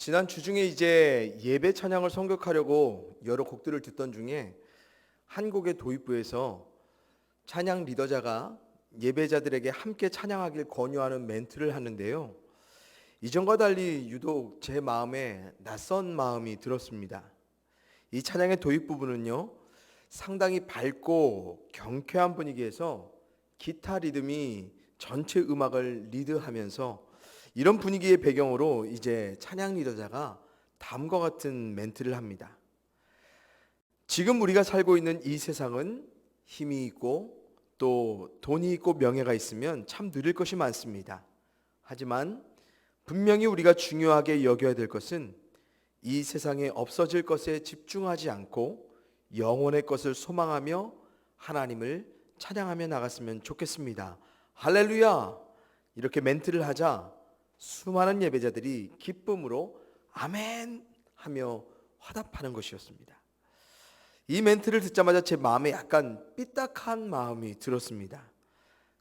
지난 주중에 이제 예배 찬양을 선곡하려고 여러 곡들을 듣던 중에 한 곡의 도입부에서 찬양 리더자가 예배자들에게 함께 찬양하길 권유하는 멘트를 하는데요. 이전과 달리 유독 제 마음에 낯선 마음이 들었습니다. 이 찬양의 도입 부분은요, 상당히 밝고 경쾌한 분위기에서 기타 리듬이 전체 음악을 리드하면서 이런 분위기의 배경으로 이제 찬양 리더자가 다음과 같은 멘트를 합니다. 지금 우리가 살고 있는 이 세상은 힘이 있고 또 돈이 있고 명예가 있으면 참 누릴 것이 많습니다. 하지만 분명히 우리가 중요하게 여겨야 될 것은 이 세상에 없어질 것에 집중하지 않고 영원의 것을 소망하며 하나님을 찬양하며 나갔으면 좋겠습니다. 할렐루야! 이렇게 멘트를 하자 수많은 예배자들이 기쁨으로 아멘 하며 화답하는 것이었습니다. 이 멘트를 듣자마자 제 마음에 약간 삐딱한 마음이 들었습니다.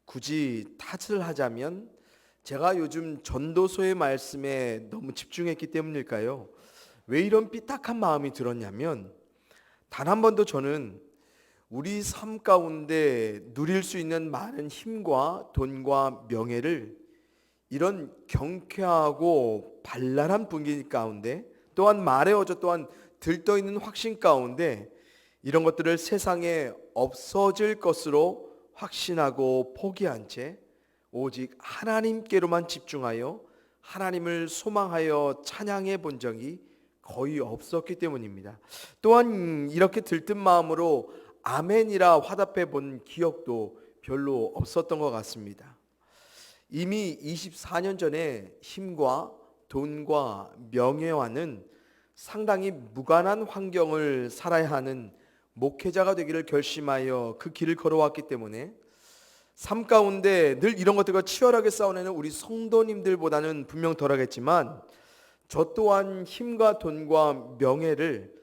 굳이 탓을 하자면 제가 요즘 전도서의 말씀에 너무 집중했기 때문일까요? 왜 이런 삐딱한 마음이 들었냐면 단 한 번도 저는 우리 삶 가운데 누릴 수 있는 많은 힘과 돈과 명예를 이런 경쾌하고 발랄한 분위기 가운데 또한 말의 어조 또한 들떠있는 확신 가운데 이런 것들을 세상에 없어질 것으로 확신하고 포기한 채 오직 하나님께로만 집중하여 하나님을 소망하여 찬양해 본 적이 거의 없었기 때문입니다. 또한 이렇게 들뜬 마음으로 아멘이라 화답해 본 기억도 별로 없었던 것 같습니다. 이미 24년 전에 힘과 돈과 명예와는 상당히 무관한 환경을 살아야 하는 목회자가 되기를 결심하여 그 길을 걸어왔기 때문에 삶 가운데 늘 이런 것들과 치열하게 싸워내는 우리 성도님들보다는 분명 덜하겠지만 저 또한 힘과 돈과 명예를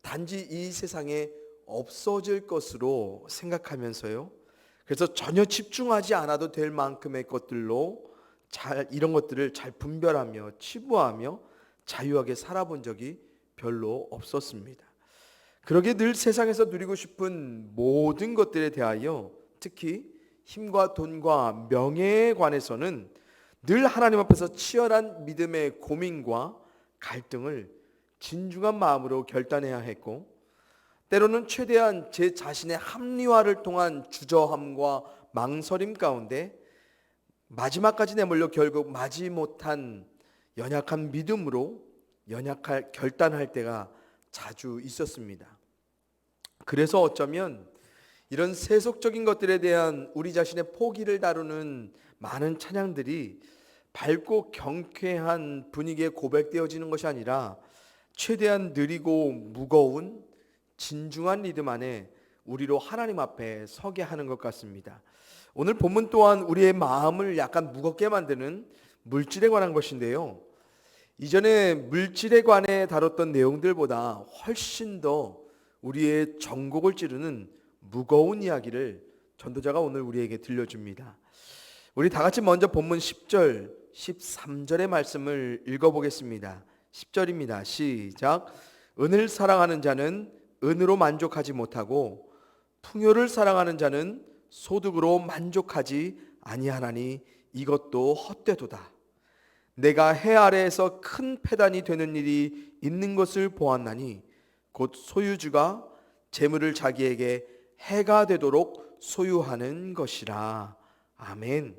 단지 이 세상에 없어질 것으로 생각하면서요. 그래서 전혀 집중하지 않아도 될 만큼의 것들로 이런 것들을 잘 분별하며 치부하며 자유하게 살아본 적이 별로 없었습니다. 그러기에 늘 세상에서 누리고 싶은 모든 것들에 대하여 특히 힘과 돈과 명예에 관해서는 늘 하나님 앞에서 치열한 믿음의 고민과 갈등을 진중한 마음으로 결단해야 했고 때로는 최대한 제 자신의 합리화를 통한 주저함과 망설임 가운데 마지막까지 내몰려 결국 마지못한 연약한 믿음으로 결단할 때가 자주 있었습니다. 그래서 어쩌면 이런 세속적인 것들에 대한 우리 자신의 포기를 다루는 많은 찬양들이 밝고 경쾌한 분위기에 고백되어지는 것이 아니라 최대한 느리고 무거운 진중한 리듬 안에 우리로 하나님 앞에 서게 하는 것 같습니다. 오늘 본문 또한 우리의 마음을 약간 무겁게 만드는 물질에 관한 것인데요. 이전에 물질에 관해 다뤘던 내용들보다 훨씬 더 우리의 전곡을 찌르는 무거운 이야기를 전도자가 오늘 우리에게 들려줍니다. 우리 다 같이 먼저 본문 10절, 13절의 말씀을 읽어보겠습니다. 10절입니다. 시작. 은을 사랑하는 자는 은으로 만족하지 못하고 풍요를 사랑하는 자는 소득으로 만족하지 아니하나니 이것도 헛되도다. 내가 해 아래에서 큰 패단이 되는 일이 있는 것을 보았나니 곧 소유주가 재물을 자기에게 해가 되도록 소유하는 것이라. 아멘.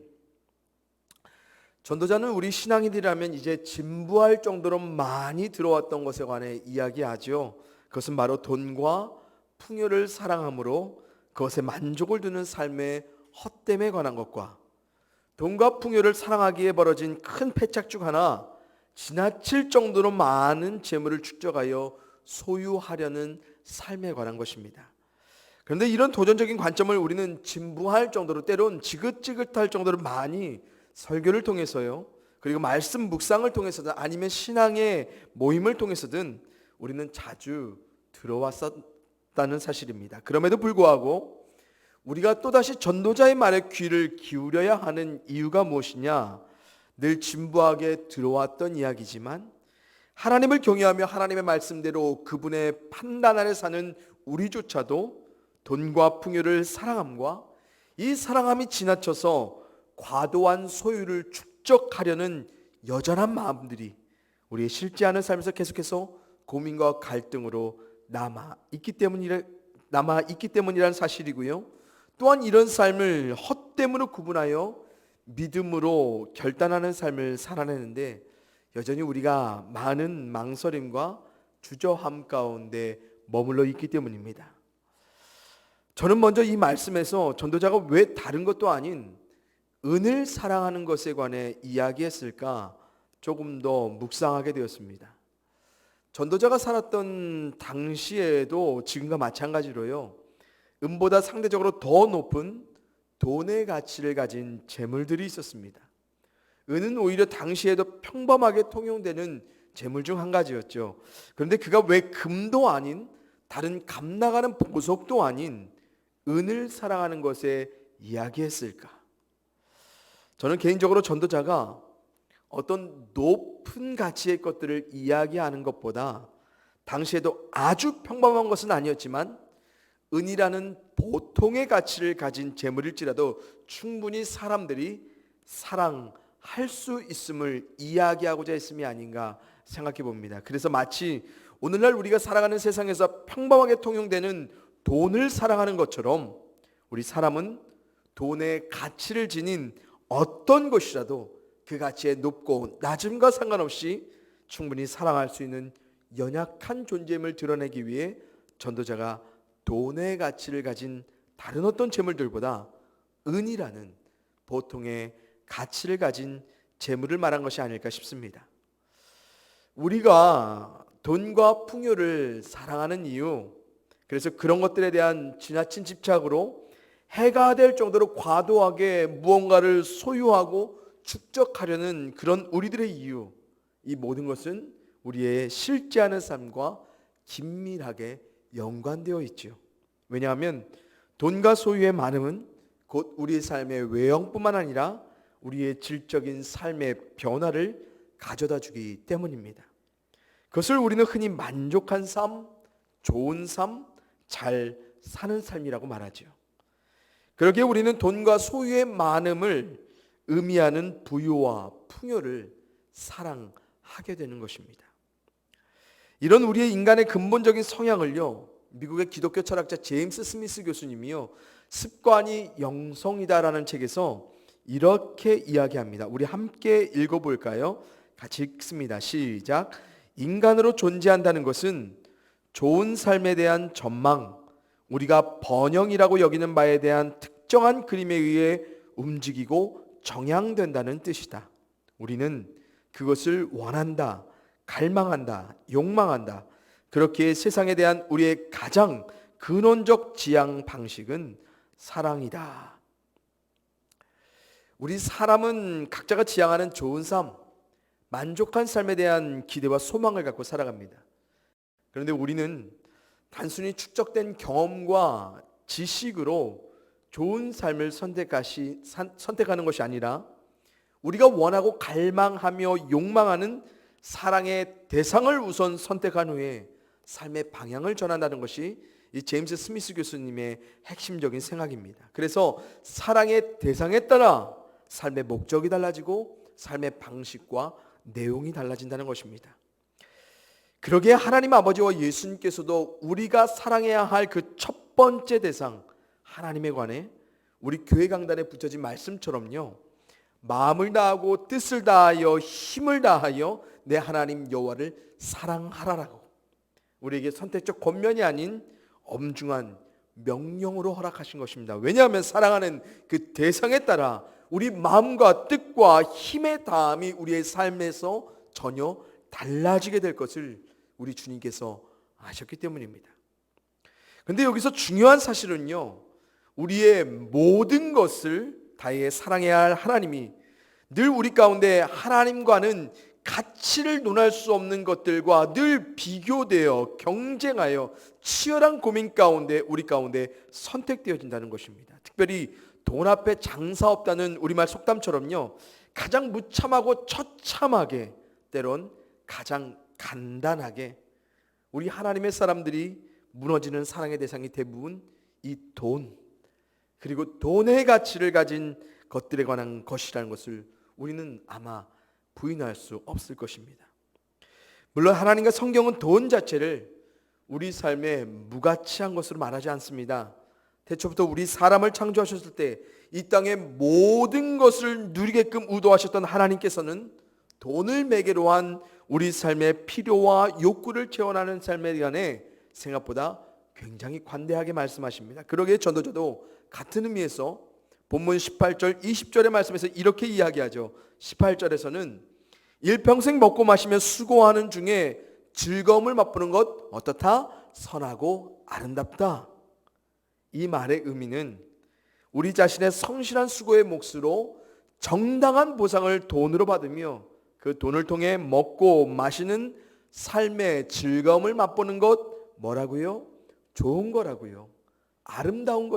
전도자는 우리 신앙인들이라면 이제 진부할 정도로 많이 들어왔던 것에 관해 이야기하죠. 그것은 바로 돈과 풍요를 사랑함으로 그것에 만족을 두는 삶의 헛됨에 관한 것과 돈과 풍요를 사랑하기에 벌어진 큰 패착 중 하나, 지나칠 정도로 많은 재물을 축적하여 소유하려는 삶에 관한 것입니다. 그런데 이런 도전적인 관점을 우리는 진부할 정도로 때론 지긋지긋할 정도로 많이 설교를 통해서요, 그리고 말씀 묵상을 통해서든 아니면 신앙의 모임을 통해서든 우리는 자주 들어왔었다는 사실입니다. 그럼에도 불구하고 우리가 또다시 전도자의 말에 귀를 기울여야 하는 이유가 무엇이냐? 늘 진부하게 들어왔던 이야기지만 하나님을 경외하며 하나님의 말씀대로 그분의 판단 아래 사는 우리조차도 돈과 풍요를 사랑함과 이 사랑함이 지나쳐서 과도한 소유를 축적하려는 여전한 마음들이 우리의 실제 하는 삶에서 계속해서 고민과 갈등으로 남아있기 때문이라는 사실이고요. 또한 이런 삶을 헛됨으로 구분하여 믿음으로 결단하는 삶을 살아내는데 여전히 우리가 많은 망설임과 주저함 가운데 머물러 있기 때문입니다. 저는 먼저 이 말씀에서 전도자가 왜 다른 것도 아닌 은을 사랑하는 것에 관해 이야기했을까 조금 더 묵상하게 되었습니다. 전도자가 살았던 당시에도 지금과 마찬가지로요, 은보다 상대적으로 더 높은 돈의 가치를 가진 재물들이 있었습니다. 은은 오히려 당시에도 평범하게 통용되는 재물 중 한 가지였죠. 그런데 그가 왜 금도 아닌 다른 값나가는 보석도 아닌 은을 사랑하는 것에 이야기했을까? 저는 개인적으로 전도자가 어떤 높은 가치의 것들을 이야기하는 것보다 당시에도 아주 평범한 것은 아니었지만 은이라는 보통의 가치를 가진 재물일지라도 충분히 사람들이 사랑할 수 있음을 이야기하고자 했음이 아닌가 생각해 봅니다. 그래서 마치 오늘날 우리가 살아가는 세상에서 평범하게 통용되는 돈을 사랑하는 것처럼 우리 사람은 돈의 가치를 지닌 어떤 것이라도 그 가치의 높고 낮음과 상관없이 충분히 사랑할 수 있는 연약한 존재임을 드러내기 위해 전도자가 돈의 가치를 가진 다른 어떤 재물들보다 은이라는 보통의 가치를 가진 재물을 말한 것이 아닐까 싶습니다. 우리가 돈과 풍요를 사랑하는 이유, 그래서 그런 것들에 대한 지나친 집착으로 해가 될 정도로 과도하게 무언가를 소유하고 축적하려는 그런 우리들의 이유, 이 모든 것은 우리의 실제하는 삶과 긴밀하게 연관되어 있죠. 왜냐하면 돈과 소유의 많음은 곧 우리의 삶의 외형뿐만 아니라 우리의 질적인 삶의 변화를 가져다 주기 때문입니다. 그것을 우리는 흔히 만족한 삶, 좋은 삶, 잘 사는 삶이라고 말하죠. 그러기에 우리는 돈과 소유의 많음을 의미하는 부유와 풍요를 사랑하게 되는 것입니다. 이런 우리의 인간의 근본적인 성향을요, 미국의 기독교 철학자 제임스 스미스 교수님이요, 습관이 영성이다라는 책에서 이렇게 이야기합니다. 우리 함께 읽어볼까요? 같이 읽습니다. 시작. 인간으로 존재한다는 것은 좋은 삶에 대한 전망, 우리가 번영이라고 여기는 바에 대한 특정한 그림에 의해 움직이고 정향된다는 뜻이다. 우리는 그것을 원한다, 갈망한다, 욕망한다. 그렇게 세상에 대한 우리의 가장 근원적 지향 방식은 사랑이다. 우리 사람은 각자가 지향하는 좋은 삶, 만족한 삶에 대한 기대와 소망을 갖고 살아갑니다. 그런데 우리는 단순히 축적된 경험과 지식으로 좋은 삶을 선택하는 것이 아니라 우리가 원하고 갈망하며 욕망하는 사랑의 대상을 우선 선택한 후에 삶의 방향을 전한다는 것이 이 제임스 스미스 교수님의 핵심적인 생각입니다. 그래서 사랑의 대상에 따라 삶의 목적이 달라지고 삶의 방식과 내용이 달라진다는 것입니다. 그러기에 하나님 아버지와 예수님께서도 우리가 사랑해야 할 그 첫 번째 대상 하나님에 관해 우리 교회 강단에 붙여진 말씀처럼요, 마음을 다하고 뜻을 다하여 힘을 다하여 내 하나님 여호와를 사랑하라라고 우리에게 선택적 권면이 아닌 엄중한 명령으로 허락하신 것입니다. 왜냐하면 사랑하는 그 대상에 따라 우리 마음과 뜻과 힘의 다함이 우리의 삶에서 전혀 달라지게 될 것을 우리 주님께서 아셨기 때문입니다. 그런데 여기서 중요한 사실은요, 우리의 모든 것을 다해 사랑해야 할 하나님이 늘 우리 가운데 하나님과는 가치를 논할 수 없는 것들과 늘 비교되어 경쟁하여 치열한 고민 가운데 우리 가운데 선택되어진다는 것입니다. 특별히 돈 앞에 장사 없다는 우리말 속담처럼요, 가장 무참하고 처참하게 때론 가장 간단하게 우리 하나님의 사람들이 무너지는 사랑의 대상이 대부분 이 돈, 그리고 돈의 가치를 가진 것들에 관한 것이라는 것을 우리는 아마 부인할 수 없을 것입니다. 물론 하나님과 성경은 돈 자체를 우리 삶에 무가치한 것으로 말하지 않습니다. 태초부터 우리 사람을 창조하셨을 때 이 땅의 모든 것을 누리게끔 의도하셨던 하나님께서는 돈을 매개로 한 우리 삶의 필요와 욕구를 채워나가는 삶에 관해 생각보다 굉장히 관대하게 말씀하십니다. 그러기에 전도자도 같은 의미에서 본문 18절 20절의 말씀에서 이렇게 이야기하죠. 18절에서는 일평생 먹고 마시며 수고하는 중에 즐거움을 맛보는 것 어떻다? 선하고 아름답다. 이 말의 의미는 우리 자신의 성실한 수고의 몫으로 정당한 보상을 돈으로 받으며 그 돈을 통해 먹고 마시는 삶의 즐거움을 맛보는 것 뭐라고요? 좋은 거라고요. 아름다운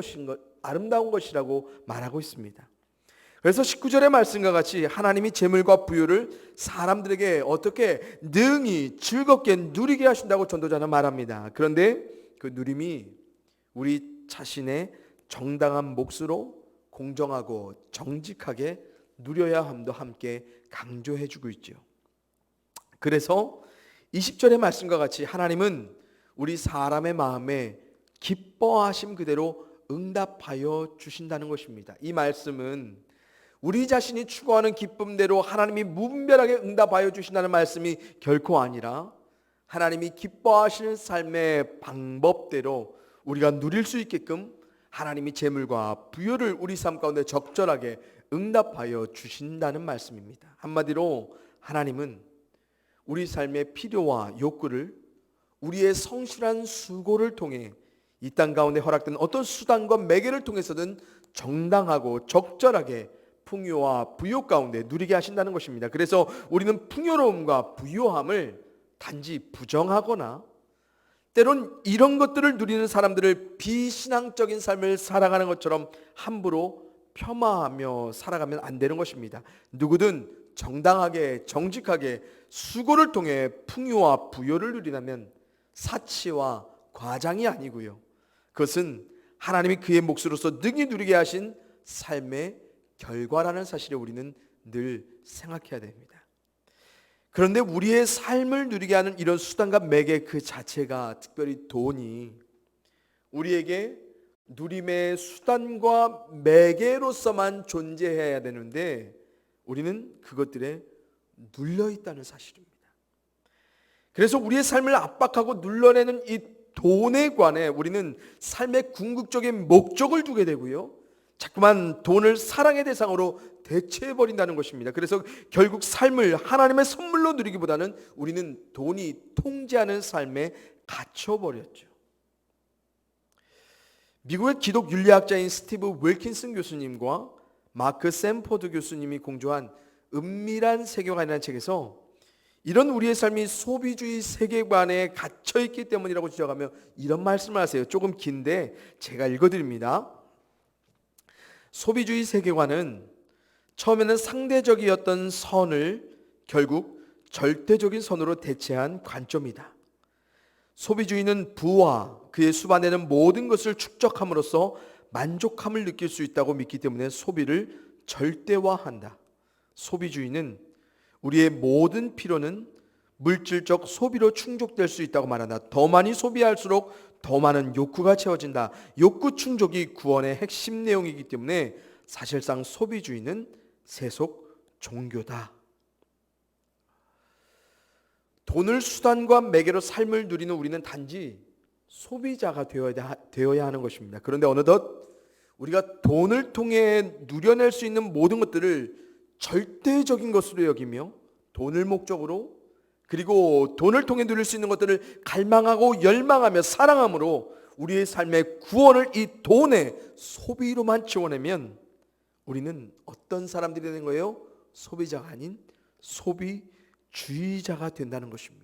것이라고 말하고 있습니다. 그래서 19절의 말씀과 같이 하나님이 재물과 부유를 사람들에게 어떻게 능히 즐겁게 누리게 하신다고 전도자는 말합니다. 그런데 그 누림이 우리 자신의 정당한 몫으로 공정하고 정직하게 누려야 함도 함께 강조해 주고 있죠. 그래서 20절의 말씀과 같이 하나님은 우리 사람의 마음에 기뻐하심 그대로 응답하여 주신다는 것입니다. 이 말씀은 우리 자신이 추구하는 기쁨대로 하나님이 무분별하게 응답하여 주신다는 말씀이 결코 아니라 하나님이 기뻐하시는 삶의 방법대로 우리가 누릴 수 있게끔 하나님이 재물과 부여를 우리 삶 가운데 적절하게 응답하여 주신다는 말씀입니다. 한마디로 하나님은 우리 삶의 필요와 욕구를 우리의 성실한 수고를 통해 이 땅 가운데 허락된 어떤 수단과 매개를 통해서든 정당하고 적절하게 풍요와 부요 가운데 누리게 하신다는 것입니다. 그래서 우리는 풍요로움과 부요함을 단지 부정하거나 때론 이런 것들을 누리는 사람들을 비신앙적인 삶을 살아가는 것처럼 함부로 폄하하며 살아가면 안 되는 것입니다. 누구든 정당하게 정직하게 수고를 통해 풍요와 부요를 누리려면 사치와 과장이 아니고요. 그것은 하나님이 그의 몫으로서 능히 누리게 하신 삶의 결과라는 사실을 우리는 늘 생각해야 됩니다. 그런데 우리의 삶을 누리게 하는 이런 수단과 매개 그 자체가, 특별히 돈이 우리에게 누림의 수단과 매개로서만 존재해야 되는데 우리는 그것들에 눌려 있다는 사실입니다. 그래서 우리의 삶을 압박하고 눌러내는 이 돈에 관해 우리는 삶의 궁극적인 목적을 두게 되고요, 자꾸만 돈을 사랑의 대상으로 대체해버린다는 것입니다. 그래서 결국 삶을 하나님의 선물로 누리기보다는 우리는 돈이 통제하는 삶에 갇혀버렸죠. 미국의 기독 윤리학자인 스티브 윌킨슨 교수님과 마크 샌포드 교수님이 공조한 은밀한 세계관이라는 책에서 이런 우리의 삶이 소비주의 세계관에 갇혀있기 때문이라고 지적하며 이런 말씀을 하세요. 조금 긴데 제가 읽어드립니다. 소비주의 세계관은 처음에는 상대적이었던 선을 결국 절대적인 선으로 대체한 관점이다. 소비주의는 부와 그에 수반되는 모든 것을 축적함으로써 만족함을 느낄 수 있다고 믿기 때문에 소비를 절대화한다. 소비주의는 우리의 모든 필요는 물질적 소비로 충족될 수 있다고 말한다. 더 많이 소비할수록 더 많은 욕구가 채워진다. 욕구 충족이 구원의 핵심 내용이기 때문에 사실상 소비주의는 세속 종교다. 돈을 수단과 매개로 삶을 누리는 우리는 단지 소비자가 되어야 하는 것입니다. 그런데 어느덧 우리가 돈을 통해 누려낼 수 있는 모든 것들을 절대적인 것으로 여기며 돈을 목적으로, 그리고 돈을 통해 누릴 수 있는 것들을 갈망하고 열망하며 사랑함으로 우리의 삶의 구원을 이 돈의 소비로만 채워내면 우리는 어떤 사람들이 되는 거예요? 소비자가 아닌 소비주의자가 된다는 것입니다.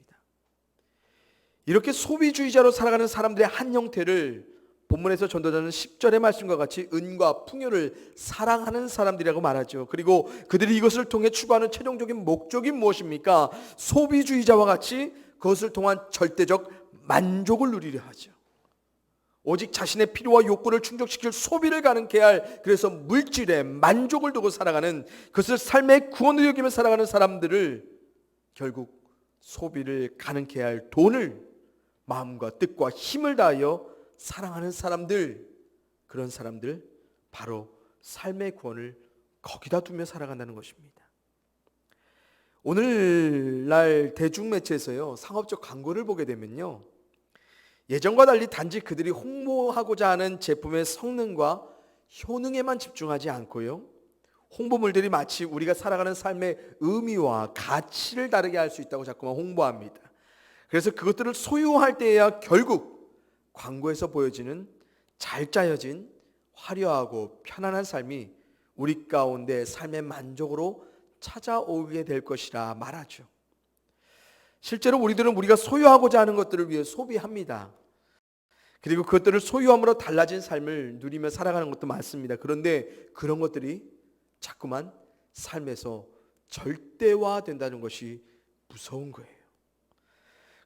이렇게 소비주의자로 살아가는 사람들의 한 형태를 본문에서 전도자는 10절의 말씀과 같이 은과 풍요를 사랑하는 사람들이라고 말하죠. 그리고 그들이 이것을 통해 추구하는 최종적인 목적이 무엇입니까? 소비주의자와 같이 그것을 통한 절대적 만족을 누리려 하죠. 오직 자신의 필요와 욕구를 충족시킬 소비를 가능케 할, 그래서 물질에 만족을 두고 살아가는, 그것을 삶의 구원으로 여기며 살아가는 사람들을 결국 소비를 가능케 할 돈을 마음과 뜻과 힘을 다하여 사랑하는 사람들, 그런 사람들 바로 삶의 구원을 거기다 두며 살아간다는 것입니다. 오늘날 대중매체에서요, 상업적 광고를 보게 되면요, 예전과 달리 단지 그들이 홍보하고자 하는 제품의 성능과 효능에만 집중하지 않고요, 홍보물들이 마치 우리가 살아가는 삶의 의미와 가치를 다르게 할 수 있다고 자꾸만 홍보합니다. 그래서 그것들을 소유할 때에야 결국 광고에서 보여지는 잘 짜여진 화려하고 편안한 삶이 우리 가운데 삶의 만족으로 찾아오게 될 것이라 말하죠. 실제로 우리들은 우리가 소유하고자 하는 것들을 위해 소비합니다. 그리고 그것들을 소유함으로 달라진 삶을 누리며 살아가는 것도 많습니다. 그런데 그런 것들이 자꾸만 삶에서 절대화된다는 것이 무서운 거예요.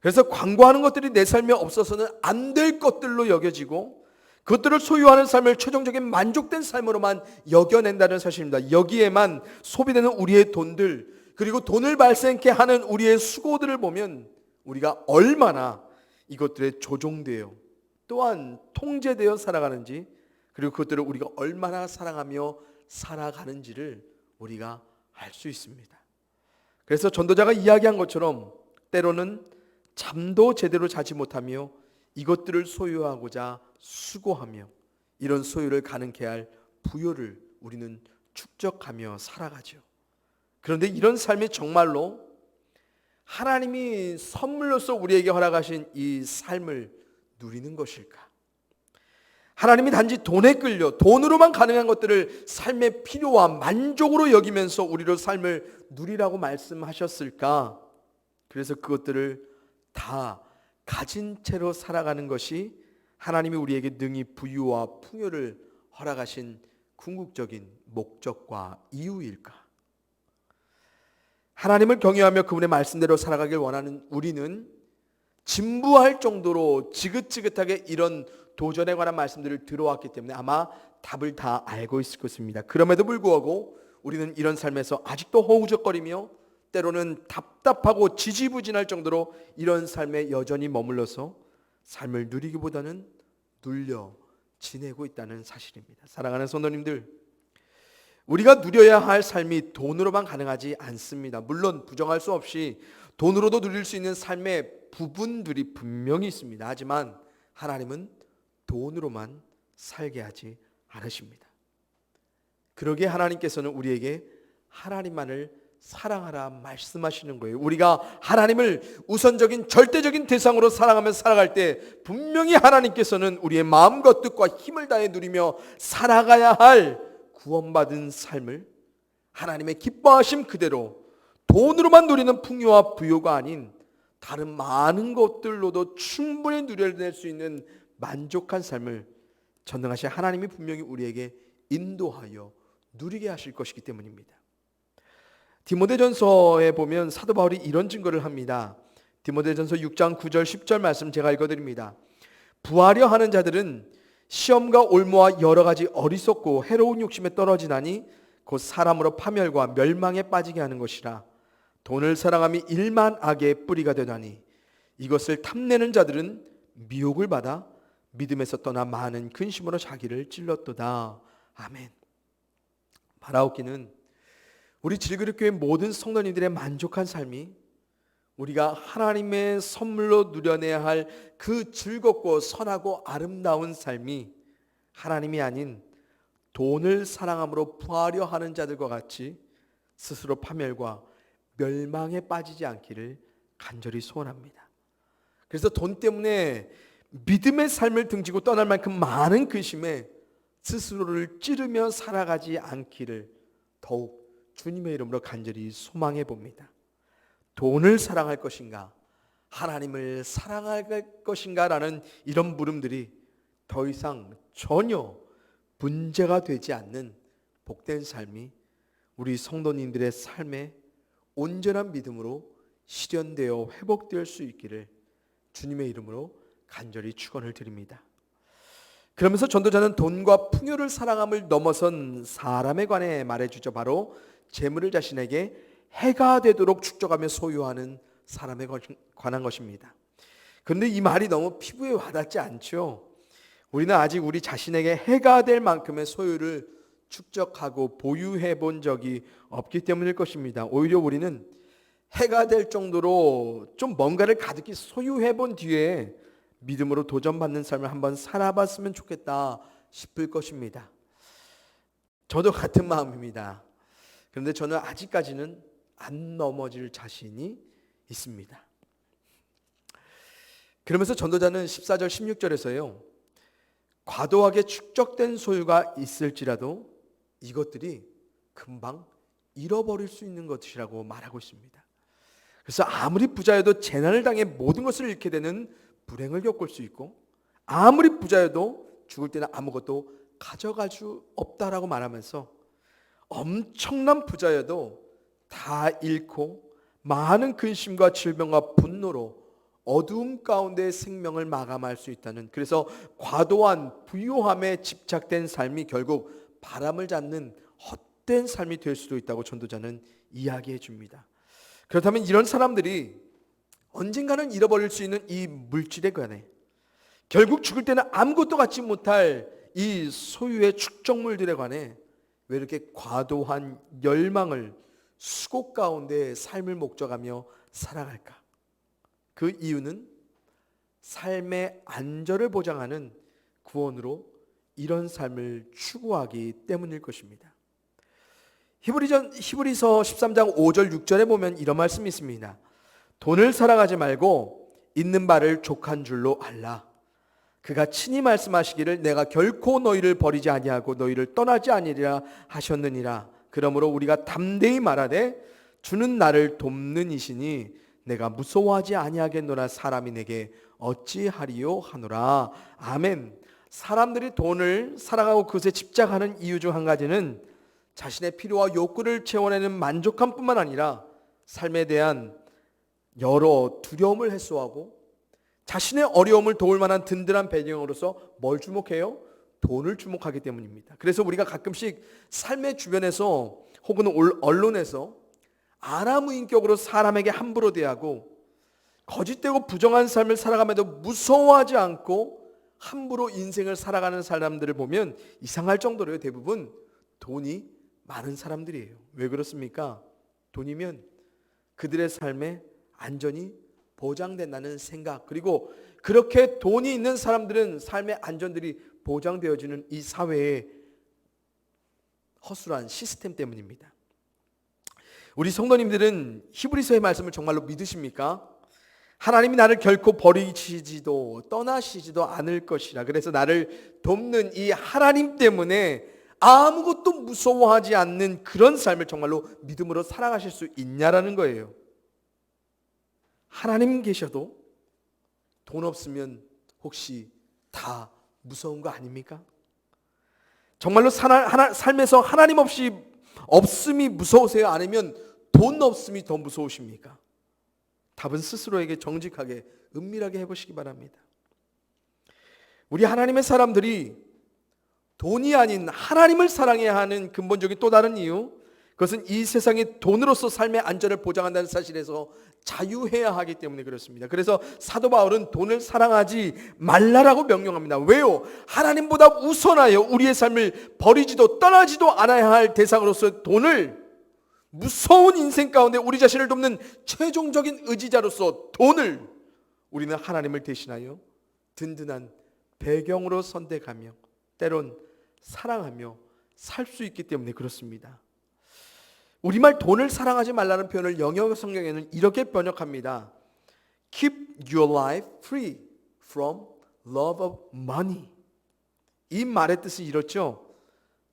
그래서 광고하는 것들이 내 삶에 없어서는 안 될 것들로 여겨지고 그것들을 소유하는 삶을 최종적인 만족된 삶으로만 여겨낸다는 사실입니다. 여기에만 소비되는 우리의 돈들, 그리고 돈을 발생케 하는 우리의 수고들을 보면 우리가 얼마나 이것들에 조종되어 또한 통제되어 살아가는지, 그리고 그것들을 우리가 얼마나 사랑하며 살아가는지를 우리가 알 수 있습니다. 그래서 전도자가 이야기한 것처럼 때로는 잠도 제대로 자지 못하며 이것들을 소유하고자 수고하며 이런 소유를 가능케 할 부요를 우리는 축적하며 살아가죠. 그런데 이런 삶이 정말로 하나님이 선물로서 우리에게 허락하신 이 삶을 누리는 것일까? 하나님이 단지 돈에 끌려 돈으로만 가능한 것들을 삶의 필요와 만족으로 여기면서 우리로 삶을 누리라고 말씀하셨을까? 그래서 그것들을 다 가진 채로 살아가는 것이 하나님이 우리에게 능히 부유와 풍요를 허락하신 궁극적인 목적과 이유일까? 하나님을 경외하며 그분의 말씀대로 살아가길 원하는 우리는 진부할 정도로 지긋지긋하게 이런 도전에 관한 말씀들을 들어왔기 때문에 아마 답을 다 알고 있을 것입니다. 그럼에도 불구하고 우리는 이런 삶에서 아직도 허우적거리며 때로는 답답하고 지지부진할 정도로 이런 삶에 여전히 머물러서 삶을 누리기보다는 눌려 지내고 있다는 사실입니다. 사랑하는 성도님들, 우리가 누려야 할 삶이 돈으로만 가능하지 않습니다. 물론 부정할 수 없이 돈으로도 누릴 수 있는 삶의 부분들이 분명히 있습니다. 하지만 하나님은 돈으로만 살게 하지 않으십니다. 그러기에 하나님께서는 우리에게 하나님만을 사랑하라 말씀하시는 거예요. 우리가 하나님을 우선적인 절대적인 대상으로 사랑하며 살아갈 때 분명히 하나님께서는 우리의 마음과 뜻과 힘을 다해 누리며 살아가야 할 구원받은 삶을 하나님의 기뻐하심 그대로 돈으로만 누리는 풍요와 부요가 아닌 다른 많은 것들로도 충분히 누려낼 수 있는 만족한 삶을 전능하신 하나님이 분명히 우리에게 인도하여 누리게 하실 것이기 때문입니다. 디모데전서에 보면 사도 바울이 이런 증거를 합니다. 디모데전서 6장 9절 10절 말씀 제가 읽어드립니다. 부하려 하는 자들은 시험과 올무와 여러 가지 어리석고 해로운 욕심에 떨어지나니 곧 사람으로 파멸과 멸망에 빠지게 하는 것이라. 돈을 사랑함이 일만 악의 뿌리가 되나니 이것을 탐내는 자들은 미혹을 받아 믿음에서 떠나 많은 근심으로 자기를 찔렀도다. 아멘. 바라옵기는 우리 질그릇교회 모든 성도님들의 만족한 삶이 우리가 하나님의 선물로 누려내야 할 그 즐겁고 선하고 아름다운 삶이 하나님이 아닌 돈을 사랑함으로 부하려 하는 자들과 같이 스스로 파멸과 멸망에 빠지지 않기를 간절히 소원합니다. 그래서 돈 때문에 믿음의 삶을 등지고 떠날 만큼 많은 근심에 스스로를 찌르며 살아가지 않기를 더욱 주님의 이름으로 간절히 소망해 봅니다. 돈을 사랑할 것인가? 하나님을 사랑할 것인가? 라는 이런 물음들이 더 이상 전혀 문제가 되지 않는 복된 삶이 우리 성도님들의 삶에 온전한 믿음으로 실현되어 회복될 수 있기를 주님의 이름으로 간절히 축원을 드립니다. 그러면서 전도자는 돈과 풍요를 사랑함을 넘어선 사람에 관해 말해주죠. 바로 재물을 자신에게 해가 되도록 축적하며 소유하는 사람에 관한 것입니다. 그런데 이 말이 너무 피부에 와닿지 않죠. 우리는 아직 우리 자신에게 해가 될 만큼의 소유를 축적하고 보유해 본 적이 없기 때문일 것입니다. 오히려 우리는 해가 될 정도로 좀 뭔가를 가득히 소유해 본 뒤에 믿음으로 도전받는 삶을 한번 살아봤으면 좋겠다 싶을 것입니다. 저도 같은 마음입니다. 그런데 저는 아직까지는 안 넘어질 자신이 있습니다. 그러면서 전도자는 14절 16절에서요, 과도하게 축적된 소유가 있을지라도 이것들이 금방 잃어버릴 수 있는 것이라고 말하고 있습니다. 그래서 아무리 부자여도 재난을 당해 모든 것을 잃게 되는 불행을 겪을 수 있고, 아무리 부자여도 죽을 때는 아무것도 가져갈 수 없다라고 말하면서 엄청난 부자여도 다 잃고 많은 근심과 질병과 분노로 어두움 가운데 생명을 마감할 수 있다는, 그래서 과도한 부유함에 집착된 삶이 결국 바람을 잡는 헛된 삶이 될 수도 있다고 전도자는 이야기해 줍니다. 그렇다면 이런 사람들이 언젠가는 잃어버릴 수 있는 이 물질에 관해, 결국 죽을 때는 아무것도 갖지 못할 이 소유의 축적물들에 관해 왜 이렇게 과도한 열망을 수고 가운데 삶을 목적하며 살아갈까? 그 이유는 삶의 안전을 보장하는 구원으로 이런 삶을 추구하기 때문일 것입니다. 히브리서 13장 5절 6절에 보면 이런 말씀이 있습니다. 돈을 사랑하지 말고 있는 바를 족한 줄로 알라. 그가 친히 말씀하시기를 내가 결코 너희를 버리지 아니하고 너희를 떠나지 아니리라 하셨느니라. 그러므로 우리가 담대히 말하되 주는 나를 돕는 이시니 내가 무서워하지 아니하겠노라. 사람이 내게 어찌하리요 하노라. 아멘. 사람들이 돈을 사랑하고 그것에 집착하는 이유 중 한 가지는 자신의 필요와 욕구를 채워내는 만족감뿐만 아니라 삶에 대한 여러 두려움을 해소하고 자신의 어려움을 도울 만한 든든한 배경으로서 뭘 주목해요? 돈을 주목하기 때문입니다. 그래서 우리가 가끔씩 삶의 주변에서 혹은 언론에서 아나무인격으로 사람에게 함부로 대하고 거짓되고 부정한 삶을 살아가면서 무서워하지 않고 함부로 인생을 살아가는 사람들을 보면 이상할 정도로 대부분 돈이 많은 사람들이에요. 왜 그렇습니까? 돈이면 그들의 삶에 안전이 보장된다는 생각, 그리고 그렇게 돈이 있는 사람들은 삶의 안전들이 보장되어지는 이 사회의 허술한 시스템 때문입니다. 우리 성도님들은 히브리서의 말씀을 정말로 믿으십니까? 하나님이 나를 결코 버리시지도 떠나시지도 않을 것이라. 그래서 나를 돕는 이 하나님 때문에 아무것도 무서워하지 않는 그런 삶을 정말로 믿음으로 살아가실 수 있냐라는 거예요. 하나님 계셔도 돈 없으면 혹시 다 무서운 거 아닙니까? 정말로 삶에서 하나님 없음이 무서우세요? 아니면 돈 없음이 더 무서우십니까? 답은 스스로에게 정직하게 은밀하게 해보시기 바랍니다. 우리 하나님의 사람들이 돈이 아닌 하나님을 사랑해야 하는 근본적인 또 다른 이유, 그것은 이 세상이 돈으로서 삶의 안전을 보장한다는 사실에서 자유해야 하기 때문에 그렇습니다. 그래서 사도 바울은 돈을 사랑하지 말라라고 명령합니다. 왜요? 하나님보다 우선하여 우리의 삶을 버리지도 떠나지도 않아야 할 대상으로서 돈을, 무서운 인생 가운데 우리 자신을 돕는 최종적인 의지자로서 돈을 우리는 하나님을 대신하여 든든한 배경으로 선택하며 때론 사랑하며 살 수 있기 때문에 그렇습니다. 우리말 돈을 사랑하지 말라는 표현을 영어 성경에는 이렇게 번역합니다. Keep your life free from love of money. 이 말의 뜻이 이렇죠.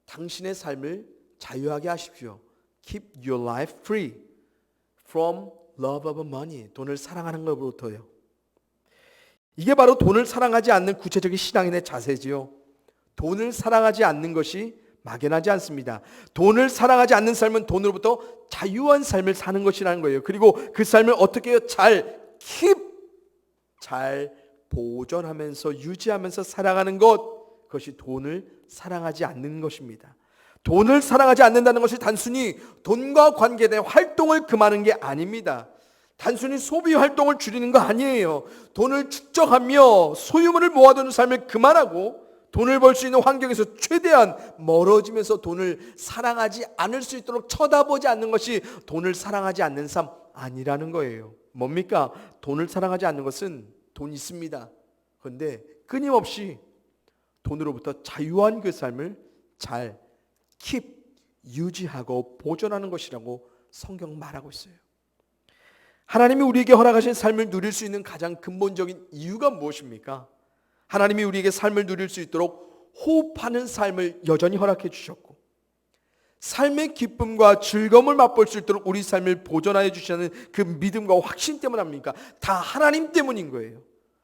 당신의 삶을 자유하게 하십시오. Keep your life free from love of money. 돈을 사랑하는 것으로부터요. 이게 바로 돈을 사랑하지 않는 구체적인 신앙인의 자세지요. 돈을 사랑하지 않는 것이 막연하지 않습니다. 돈을 사랑하지 않는 삶은 돈으로부터 자유한 삶을 사는 것이라는 거예요. 그리고 그 삶을 어떻게 해요? 잘 보존하면서 유지하면서 살아가는 것, 그것이 돈을 사랑하지 않는 것입니다. 돈을 사랑하지 않는다는 것이 단순히 돈과 관계된 활동을 금하는 게 아닙니다. 단순히 소비 활동을 줄이는 거 아니에요. 돈을 축적하며 소유물을 모아두는 삶을 그만하고 돈을 벌 수 있는 환경에서 최대한 멀어지면서 돈을 사랑하지 않을 수 있도록 쳐다보지 않는 것이 돈을 사랑하지 않는 삶 아니라는 거예요. 뭡니까? 돈을 사랑하지 않는 것은 돈 있습니다. 그런데 끊임없이 돈으로부터 자유한 그 삶을 잘 유지하고 보존하는 것이라고 성경 말하고 있어요. 하나님이 우리에게 허락하신 삶을 누릴 수 있는 가장 근본적인 이유가 무엇입니까? 하나님이 우리에게 삶을 누릴 수 있도록 호흡하는 삶을 여전히 허락해 주셨고, 삶의 기쁨과 즐거움을 맛볼 수 있도록 우리 삶을 보존하여 주시는 그 믿음과 확신 때문 아닙니까? 다 하나님 때문인 거예요.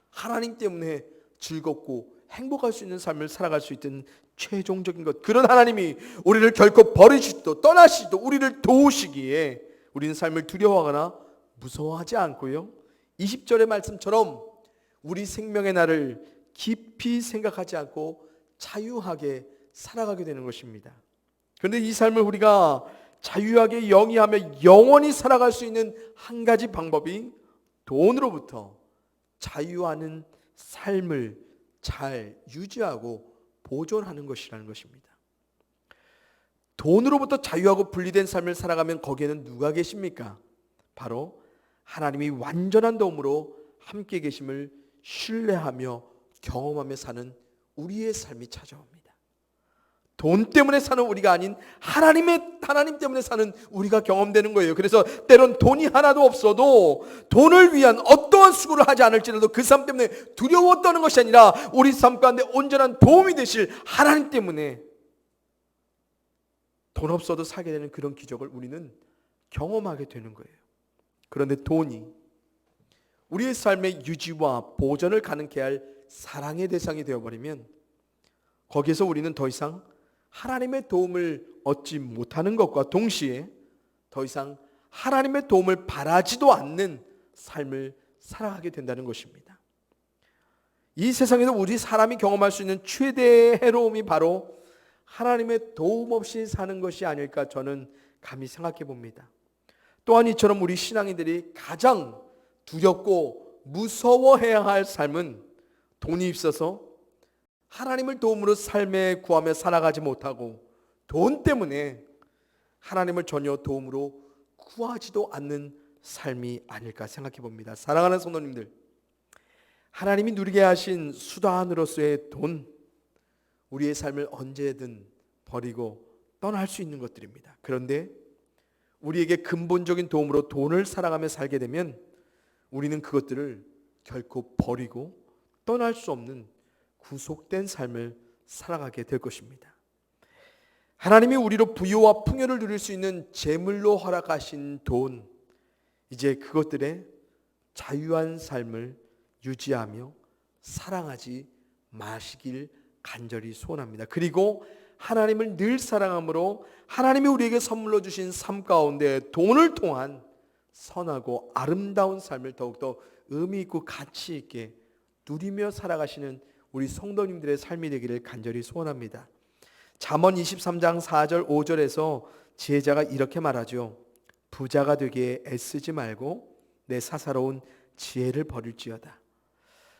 하나님 때문에 즐겁고 행복할 수 있는 삶을 살아갈 수 있던 최종적인 것, 그런 하나님이 우리를 결코 버리시지도 떠나시지도 우리를 도우시기에 우리는 삶을 두려워하거나 무서워하지 않고요, 20절의 말씀처럼 우리 생명의 날을 깊이 생각하지 않고 자유하게 살아가게 되는 것입니다. 그런데 이 삶을 우리가 자유하게 영위하며 영원히 살아갈 수 있는 한 가지 방법이 돈으로부터 자유하는 삶을 잘 유지하고 보존하는 것이라는 것입니다. 돈으로부터 자유하고 분리된 삶을 살아가면 거기에는 누가 계십니까? 바로 하나님이 완전한 도움으로 함께 계심을 신뢰하며 경험하며 사는 우리의 삶이 찾아옵니다. 돈 때문에 사는 우리가 아닌 하나님 때문에 사는 우리가 경험되는 거예요. 그래서 때론 돈이 하나도 없어도 돈을 위한 어떠한 수고를 하지 않을지라도 그 삶 때문에 두려워 떠는 것이 아니라 우리 삶 가운데 온전한 도움이 되실 하나님 때문에 돈 없어도 살게 되는 그런 기적을 우리는 경험하게 되는 거예요. 그런데 돈이 우리의 삶의 유지와 보존을 가능케 할 사랑의 대상이 되어버리면 거기에서 우리는 더 이상 하나님의 도움을 얻지 못하는 것과 동시에 더 이상 하나님의 도움을 바라지도 않는 삶을 살아가게 된다는 것입니다. 이 세상에서 우리 사람이 경험할 수 있는 최대의 해로움이 바로 하나님의 도움 없이 사는 것이 아닐까 저는 감히 생각해 봅니다. 또한 이처럼 우리 신앙인들이 가장 두렵고 무서워해야 할 삶은 돈이 있어서 하나님을 도움으로 삶에 구하며 살아가지 못하고 돈 때문에 하나님을 전혀 도움으로 구하지도 않는 삶이 아닐까 생각해 봅니다. 사랑하는 성도님들, 하나님이 누리게 하신 수단으로서의 돈, 우리의 삶을 언제든 버리고 떠날 수 있는 것들입니다. 그런데 우리에게 근본적인 도움으로 돈을 사랑하며 살게 되면 우리는 그것들을 결코 버리고 떠날 수 없는 구속된 삶을 살아가게 될 것입니다. 하나님이 우리로 부유와 풍요를 누릴 수 있는 재물로 허락하신 돈, 이제 그것들의 자유한 삶을 유지하며 사랑하지 마시길 간절히 소원합니다. 그리고 하나님을 늘 사랑함으로 하나님이 우리에게 선물로 주신 삶 가운데 돈을 통한 선하고 아름다운 삶을 더욱더 의미 있고 가치 있게 누리며 살아가시는 우리 성도님들의 삶이 되기를 간절히 소원합니다. 잠언 23장 4절 5절에서 지혜자가 이렇게 말하죠. 부자가 되기에 애쓰지 말고 내 사사로운 지혜를 버릴지어다.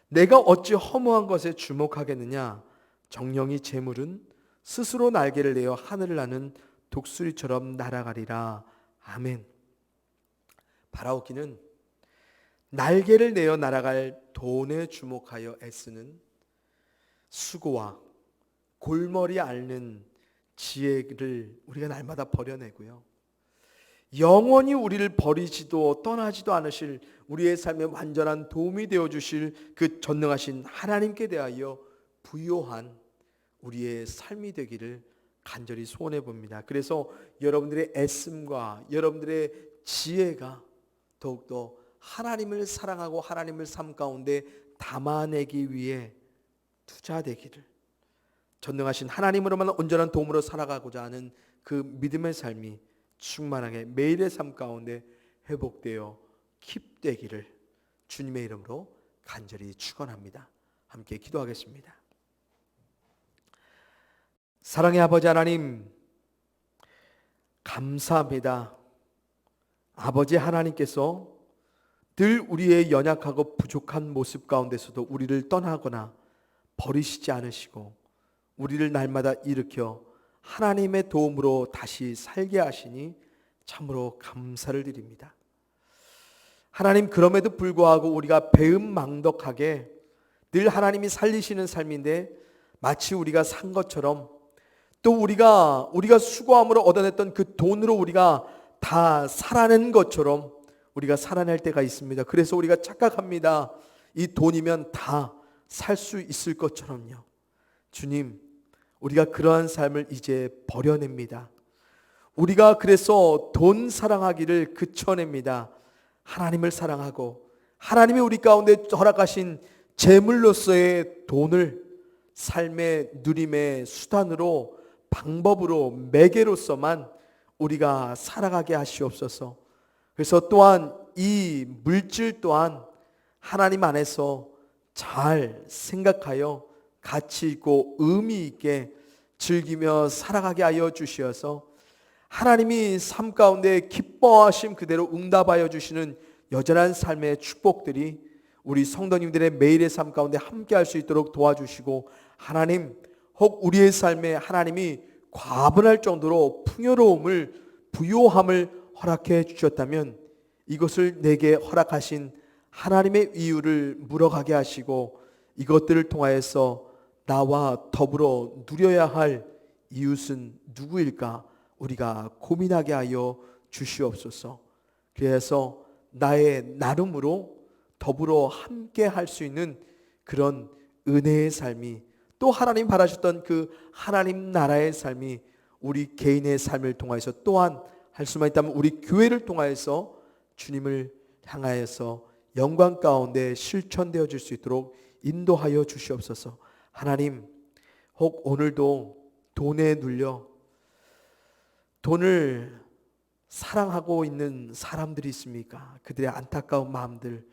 내가 어찌 허무한 것에 주목하겠느냐. 정령이 재물은 스스로 날개를 내어 하늘을 나는 독수리처럼 날아가리라. 아멘. 바라옵기는 날개를 내어 날아갈 돈에 주목하여 애쓰는 수고와 골머리 앓는 지혜를 우리가 날마다 버려내고요, 영원히 우리를 버리지도 떠나지도 않으실 우리의 삶에 완전한 도움이 되어주실 그 전능하신 하나님께 대하여 부요한 우리의 삶이 되기를 간절히 소원해 봅니다. 그래서 여러분들의 애씀과 여러분들의 지혜가 더욱더 하나님을 사랑하고 하나님을 삶 가운데 담아내기 위해 투자되기를, 전능하신 하나님으로만 온전한 도움으로 살아가고자 하는 그 믿음의 삶이 충만하게 매일의 삶 가운데 회복되어 킵되기를 주님의 이름으로 간절히 축원합니다. 함께 기도하겠습니다. 사랑의 아버지 하나님, 감사합니다. 아버지 하나님께서 늘 우리의 연약하고 부족한 모습 가운데서도 우리를 떠나거나 버리시지 않으시고 우리를 날마다 일으켜 하나님의 도움으로 다시 살게 하시니 참으로 감사를 드립니다. 하나님, 그럼에도 불구하고 우리가 배은망덕하게 늘 하나님이 살리시는 삶인데 마치 우리가 산 것처럼 또 우리가 수고함으로 얻어냈던 그 돈으로 우리가 다 살아낸 것처럼 우리가 살아낼 때가 있습니다. 그래서 우리가 착각합니다. 이 돈이면 다 살 수 있을 것처럼요. 주님, 우리가 그러한 삶을 이제 버려냅니다. 우리가 그래서 돈 사랑하기를 그쳐냅니다. 하나님을 사랑하고 하나님이 우리 가운데 허락하신 재물로서의 돈을 삶의 누림의 수단으로, 방법으로, 매개로서만 우리가 살아가게 하시옵소서. 그래서 또한 이 물질 또한 하나님 안에서 잘 생각하여 가치 있고 의미 있게 즐기며 살아가게 하여 주시어서 하나님이 삶 가운데 기뻐하심 그대로 응답하여 주시는 여전한 삶의 축복들이 우리 성도님들의 매일의 삶 가운데 함께 할 수 있도록 도와주시고, 하나님, 혹 우리의 삶에 하나님이 과분할 정도로 풍요로움을, 부요함을 허락해 주셨다면 이것을 내게 허락하신 하나님의 이유를 물어가게 하시고 이것들을 통하여서 나와 더불어 누려야 할 이웃은 누구일까 우리가 고민하게 하여 주시옵소서. 그래서 나의 나름으로 더불어 함께 할 수 있는 그런 은혜의 삶이, 또 하나님 바라셨던 그 하나님 나라의 삶이 우리 개인의 삶을 통하여서, 또한 할 수만 있다면 우리 교회를 통하여서 주님을 향하여서 영광 가운데 실천되어질 수 있도록 인도하여 주시옵소서. 하나님, 혹 오늘도 돈에 눌려 돈을 사랑하고 있는 사람들이 있습니까? 그들의 안타까운 마음들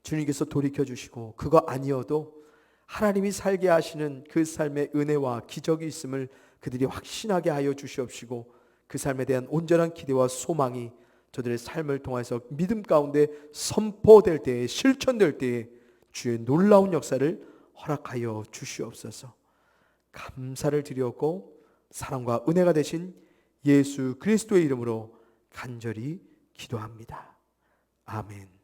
주님께서 돌이켜 주시고, 그거 아니어도 하나님이 살게 하시는 그 삶의 은혜와 기적이 있음을 그들이 확신하게 하여 주시옵시고, 그 삶에 대한 온전한 기대와 소망이 저들의 삶을 통해서 믿음 가운데 선포될 때에, 실천될 때에 주의 놀라운 역사를 허락하여 주시옵소서. 감사를 드렸고 사랑과 은혜가 되신 예수 그리스도의 이름으로 간절히 기도합니다. 아멘.